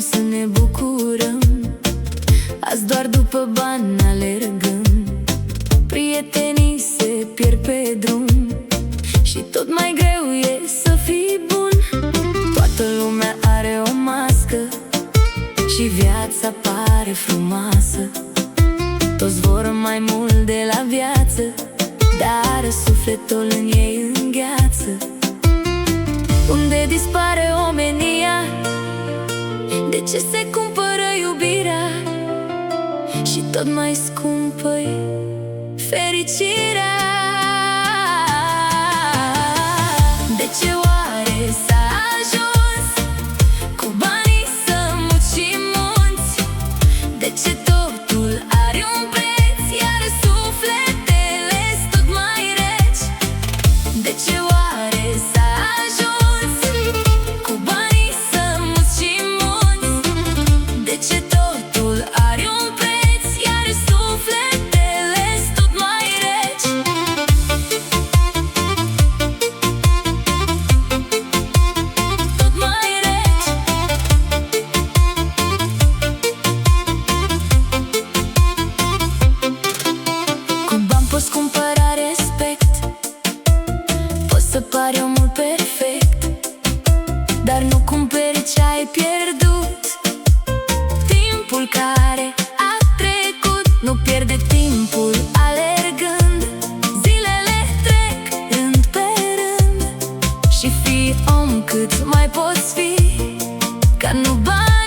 să ne bucurăm. Azi doar după bani alergăm, prietenii se pierd pe drum și tot mai greu e să fii bun. Toată lumea are o mască și viața pare frumoasă. Toți vor mai mult de la viață, dar sufletul în ei îngheață. Unde dispare omenia? De ce se cumpără iubirea? Și tot mai scumpă-i fericirea. De ce oare s-a ajuns cu banii să mucim munți? De ce totul are un preț, iar sufletele-s tot mai reci? De ce oare s-a ajuns cu banii să mucim munți? De ce totul are un preț, iar sufletele-s tot mai reci? Tot mai reci. Cu bani poți cumpăra respect, poți să pari omul perfect, dar nu cumperi ce ai pierdut. Timpul care a trecut nu pierde timpul alergând. Zilele trec rând pe rând și fii om cât mai poți fi, că nu bani